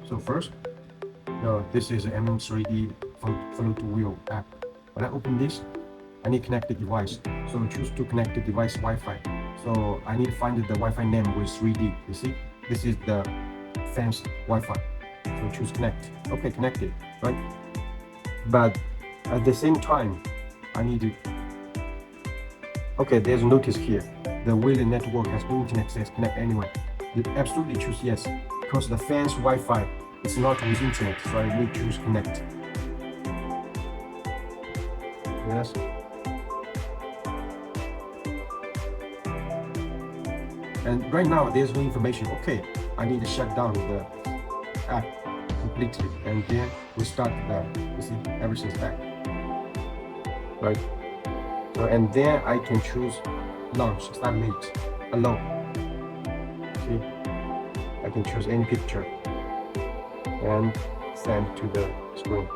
So first, no, this is M3D float wheel app. When I open this, I need connect the device. So choose to connect the device Wi-Fi. So I need to find the Wi-Fi name with 3D. You see, this is the fan's Wi-Fi. So choose connect. Okay, connected, right? But at the same time, I need to. Okay, there's a notice here. The Wheel network has no internet access. Connect anyone. You absolutely choose yes, because the fan's Wi-Fi is not with internet. So I will choose connect. Yes. And right now there's no information. Okay, I need to shut down the app completely, and then restart the. You see, everything's back. Right. So and then I can choose launch, start late, allow. See, I can choose any picture and send to the screen.